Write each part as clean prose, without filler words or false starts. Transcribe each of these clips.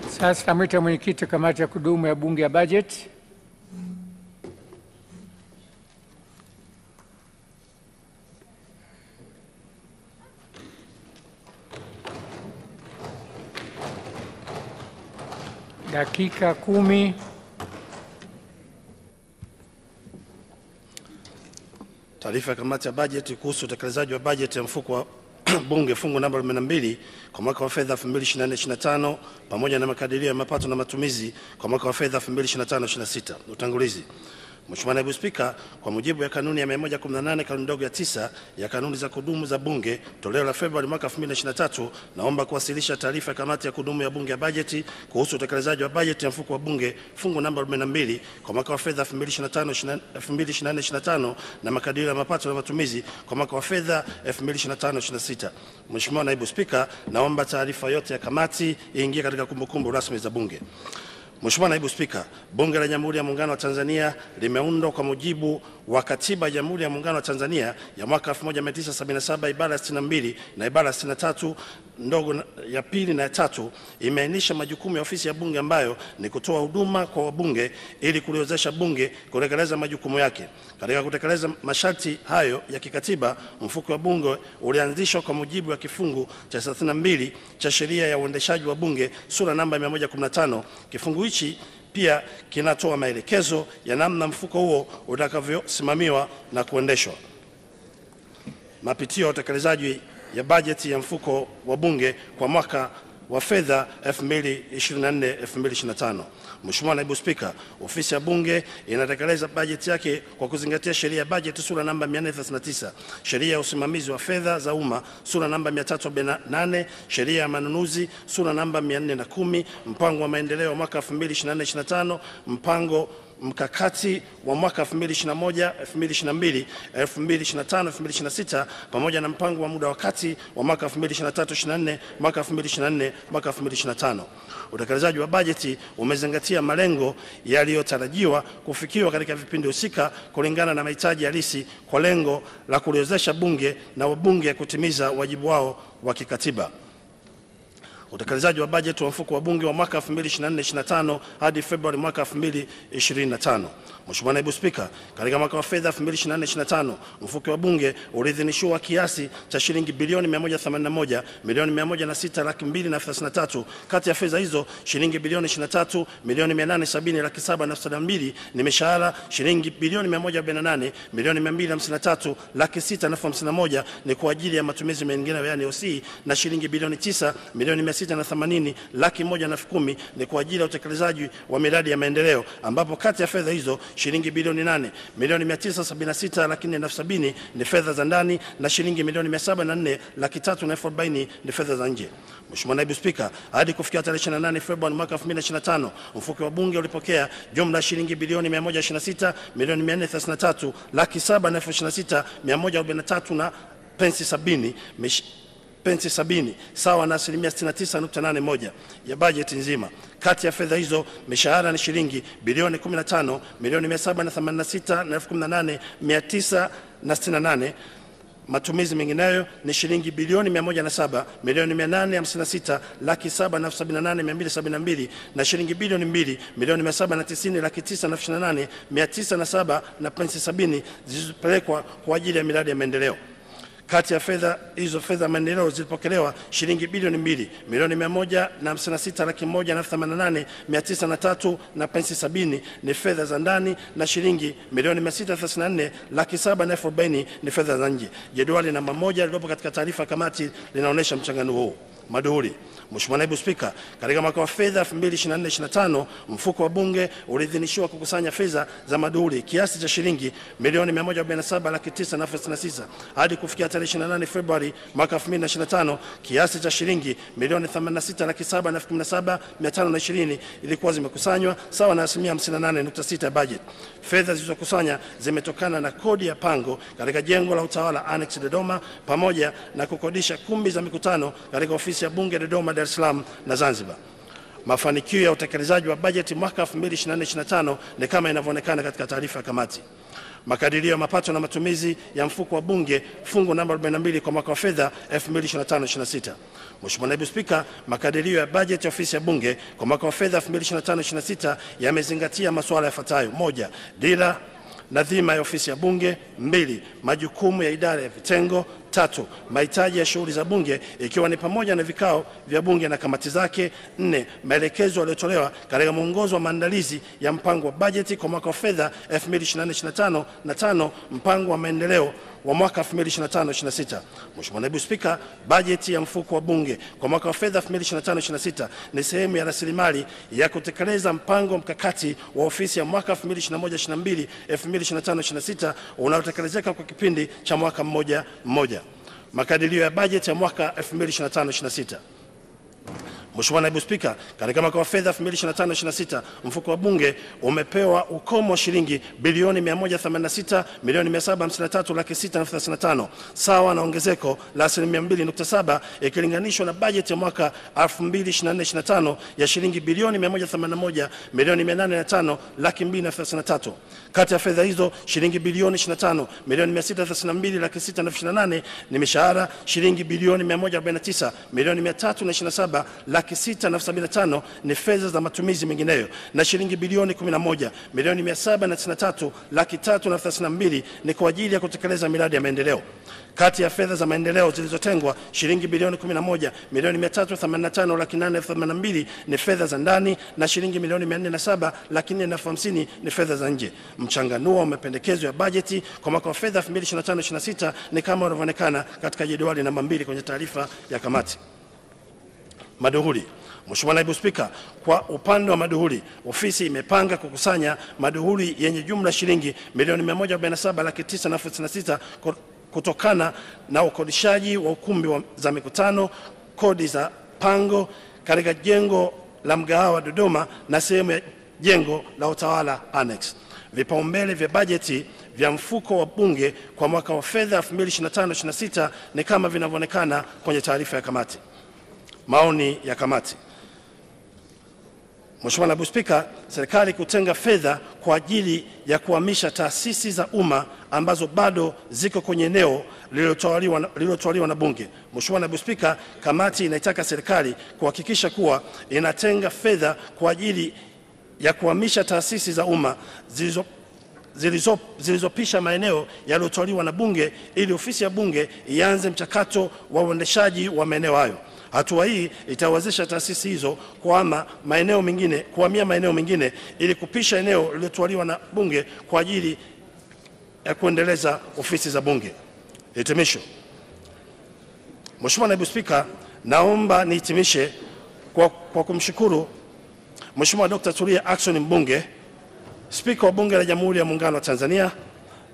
Sasa namwita mwenyekiti wa kamati ya kudumu ya bunge ya bajeti. Dakika 10. Taarifa ya kamati ya bajeti kuhusu utekelezaji wa bajeti ya mfuko wa bunge fungu namba 42 kwa mwaka wa fedha 2024/25 pamoja na makadirio ya mapato na matumizi kwa mwaka wa fedha 2025/26. Utangulizi. Mheshimiwa Naibu Spika, kwa mujibu ya kanuni ya 118 kanuni ndogo ya 9 ya kanuni za kudumu za bunge toleo la Februari mwaka 2023, naomba kuwasilisha taarifa ya kamati ya kudumu ya bunge ya bajeti kuhusu utekelezaji wa bajeti ya mfuko wa bunge fungu namba 42 kwa mwaka wa fedha 2024/25 na makadirio ya mapato na matumizi kwa mwaka wa fedha 2025/26. Mheshimiwa Naibu Spika, naomba taarifa yote ya kamati iingie katika kumbukumbu rasmi za bunge. Mheshimiwa Naibu Spika, Bunge la Jamhuri ya Muungano wa Tanzania limeundwa kwa mujibu wa Katiba ya Jamhuri ya Muungano wa Tanzania ya mwaka 1977 ibara 62 na ibara 63 ndogo ya pili na ya tatu, imeainisha majukumu ya ofisi ya bunge ambayo ni kutoa huduma kwa wabunge ili kuliwezesha bunge kutekeleza majukumu yake. Katika kutekeleza masharti hayo ya kikatiba, mfuko wa bunge ulianzishwa kwa mujibu wa kifungu cha 32 cha sheria ya uendeshaji wa bunge sura namba 115. Kifungu hichi pia kinatoa maelekezo ya namna mfuko huo utakavyosimamiwa na kuendeshwa. Mapitio ya utekelezaji ya bajeti ya mfuko wa bunge kwa mwaka wa fedha 2024/2025. Mheshimiwa Naibu Spika, ofisi ya bunge inatekeleza bajeti yake kwa kuzingatia sheria ya bajeti sura namba 439, sheria ya usimamizi wa fedha za umma sura namba 348, sheria ya manunuzi sura namba 410, mpango wa maendeleo wa mwaka 2024/25, mpango mkakati wa mwaka 2021, 2022, 2025, 2026 pamoja na mpango wa muda wa kati wa mwaka 2023/24, mwaka 2024, mwaka 2025. Utekelezaji wa bajeti umezingatia malengo yaliyotarajiwa kufikiwa katika vipindi husika kulingana na mahitaji halisi kwa lengo la kuliwezesha bunge na wabunge kutimiza wajibu wao wa kikatiba. Utekelezaji wa bajeti wa mfuko wa bunge wa mwaka 2024/25 hadi Februari mwaka 2025. Mheshimiwa Naibu Spika, katika mwaka wa fedha 2024/25 mfuko wa bunge uliidhinishiwa kiasi cha shilingi bilioni 181 milioni 106,233. Kati ya fedha hizo shilingi bilioni 23 milioni 870,772 ni mishahara, shilingi bilioni 148 milioni 253,651 ni kwa ajili ya matumizi mengine yani OC, na shilingi bilioni 9 milioni 680,110,000 ni kwa ajili ya utekelezaji wa miradi ya maendeleo, ambapo kati ya fedha hizo shilingi bilioni 8 milioni 976,470 ni fedha za ndani na shilingi milioni 704,340,000 ni fedha za nje. Mheshimiwa Naibu Spika, hadi kufikia tarehe 28 Februari mwaka 2025 mfuko wa bunge ulipokea jumla shilingi bilioni 126 milioni 436,726,143 na pensi 70 sawa na 69.81% ya bajeti nzima. Kati ya fedha hizo mishahara ni shilingi bilioni 15 milioni 786,018,968. Matumizi mengineyo ni shilingi bilioni 107 milioni 856,778,272 na shilingi bilioni 2 milioni 790,928,907 na pensi 70 zilizopelekwa kwa ajili ya miradi ya maendeleo. Kati ya fedha hizo fedha maendeleo zilipokelewa shilingi bilioni 2 milioni 156,188,903 na pensi 70 ni fedha za ndani na shilingi milioni 634,740,000 ni fedha za nje. Jedwali namba 1 lililopo katika taarifa kamati linaonyesha mchanganuo huu. Maduhuli. Mheshimiwa Naibu Spika, katika mwaka wa fedha 2024/25 mfuko wa bunge uliidhinishiwa kukusanya fedha za maduhuli kiasi cha shilingi milioni 147,966 hadi kufikia tarehe 28 Februari mwaka 2025 kiasi cha shilingi milioni 86,717,520 ilikuwa zimekusanywa sawa na 58.6% ya bajeti. Fedha zilizokusanya zimetokana na kodi ya pango katika jengo la utawala Annex Dodoma pamoja na kukodisha kumbi za mikutano katika ofisi ya bunge Dodoma, Dar es Salaam na Zanzibar. Mafanikio ya utekelezaji wa bajeti mwaka 2024/25 ni kama inavyoonekana katika taarifa ya kamati. makadirio ya mapato na matumizi ya mfuko wa Bunge fungu namba 42 kwa mwaka wa fedha 2025/26. Mheshimiwa Naibu Spika, makadirio ya bajeti ya ofisi ya Bunge kwa mwaka wa fedha 2025/26 yamezingatia masuala yafuatayo: 1. Dira na dhima ya ofisi ya Bunge; 2. Majukumu ya idara ya vitengo; 3. Mahitaji ya shughuli za Bunge ikiwa ni pamoja na vikao vya Bunge na kamati zake; 4. Maelekezo yaliyotolewa katika mwongozo wa maandalizi ya mpango wa bajeti kwa mwaka wa fedha 2024/25 na 5. Mpango wa maendeleo wa mwaka 2025/26. Mheshimiwa Naibu Spika, bajeti ya mfuko wa Bunge kwa mwaka wa fedha 2025/26 ni sehemu ya rasilimali ya kutekeleza mpango mkakati wa ofisi ya mwaka 2021/22 2025/26 unaotekelezeka kwa kipindi cha mwaka mmoja. Makadirio ya bajeti ya mwaka 2025/26. Mheshimiwa Naibu Spika, katika mwaka wa fedha 2025/26 mfuko wa Bunge umepewa ukomo wa shilingi bilioni 186,753,635 sawa na ongezeko la 2.7% ikilinganishwa na bajeti ya mwaka 2024/25 ya shilingi bilioni 181,805,233. Kati ya fedha hizo shilingi bilioni 25,632,628 ni mishahara, shilingi bilioni 149,327,675 ni fedha za matumizi mengineyo, na shilingi bilioni 11,793,332 ni kwa ajili ya kutekeleza miradi ya maendeleo. Kati ya fedha za maendeleo zilizotengwa shilingi bilioni 11,385,882 ni fedha za ndani na shilingi milioni 407,450 ni fedha za nje. Mchanganuo wa mapendekezo ya bajeti kwa mwaka wa fedha 2025/26 ni kama unavyoonekana katika jedwali namba 2 kwenye taarifa ya kamati. Maduhuli. Mheshimiwa Naibu Spika, kwa upande wa maduhuli, ofisi imepanga kukusanya maduhuli yenye jumla shilingi milioni 147,966 kutokana na ukodishaji wa ukumbi za mikutano, kodi za pango katika jengo la mgahawa Dodoma na sehemu ya jengo la utawala Annex. Vipaumbele vya bajeti vya mfuko wa Bunge kwa mwaka wa fedha 2025/26 ni kama vinavyoonekana kwenye taarifa ya kamati. Maoni ya kamati. Mheshimiwa Naibu Spika, serikali kutenga fedha kwa ajili ya kuhamisha taasisi za umma ambazo bado ziko kwenye eneo lililotwaliwa na Bunge. Mheshimiwa Naibu Spika, kamati inaitaka serikali kuhakikisha kuwa inatenga fedha kwa ajili ya kuhamisha taasisi za umma zilizopisha maeneo yaliyotwaliwa na Bunge ili ofisi ya Bunge ianze mchakato wa uendeshaji wa maeneo hayo. Hatua hii itawezesha taasisi hizo kuhamia maeneo mengine ili kupisha eneo lililotwaliwa na Bunge kwa ajili ya kuendeleza ofisi za Bunge. Hitimisho. Mheshimiwa Naibu Spika, naomba nihitimishe kwa kumshukuru Mheshimiwa Dr. Tulia Ackson Mbunge, Spika wa Bunge la Jamhuri ya Muungano wa Tanzania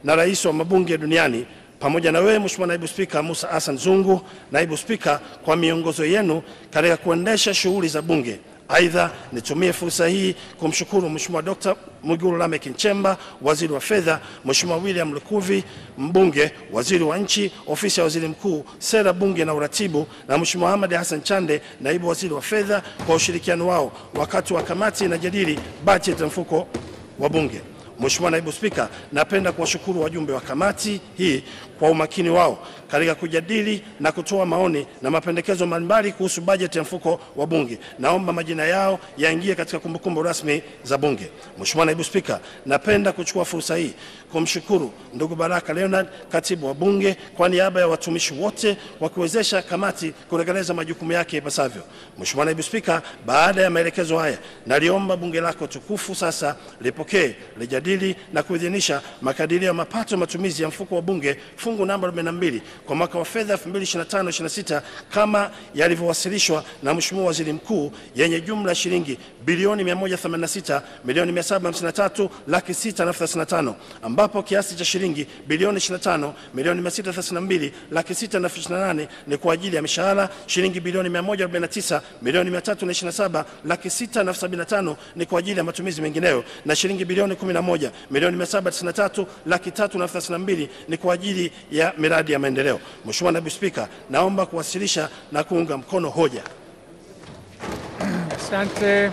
na Rais wa mabunge duniani, pamoja na wewe Mheshimiwa Naibu Spika Musa Hassan Zungu, Naibu Spika, kwa miongozo yenu katika kuendesha shughuli za Bunge. Aidha, nitumie fursa hii kumshukuru Mheshimiwa Dr. Mwigulu Lameck Nchemba, Waziri wa Fedha, Mheshimiwa William Lukuvi, Mbunge, Waziri wa Nchi, Ofisi ya Waziri Mkuu, Sera, Bunge na Uratibu, na Mheshimiwa Ahmad Hassan Chande, Naibu Waziri wa Fedha, kwa ushirikiano wao wakati wa kamati inajadili bajeti ya mfuko wa Bunge. Mheshimiwa Naibu Spika, napenda kuwashukuru wajumbe wa kamati hii kwa umakini wao katika kujadili na kutoa maoni na mapendekezo mbalimbali kuhusu bajeti ya mfuko wa Bunge. Naomba majina yao yaingie katika kumbukumbu rasmi za Bunge. Mheshimiwa Naibu Spika, napenda kuchukua fursa hii kumshukuru ndugu Baraka Leonard, Katibu wa Bunge, kwa niaba ya watumishi wote wakiwezesha kamati kutekeleza majukumu yake ipasavyo. Mheshimiwa Naibu Spika, baada ya maelekezo haya, naliomba Bunge lako tukufu sasa lipokee, lijadili na kuidhinisha makadirio ya mapato matumizi ya mfuko wa Bunge fungu namba 42 kwa mwaka wa fedha 2025/26 kama yalivyowasilishwa na Mheshimiwa Waziri Mkuu, yenye jumla shilingi bilioni 186,753,635 ambapo kiasi cha shilingi bilioni 25,632,628 ni kwa ajili ya mishahara, shilingi bilioni 149,327,675 ni kwa ajili ya matumizi mengineyo, na shilingi bilioni 11,793,332 ni kwa ajili ya miradi ya maendeleo. Mheshimiwa Naibu Spika, naomba kuwasilisha na kuunga mkono hoja. Asante.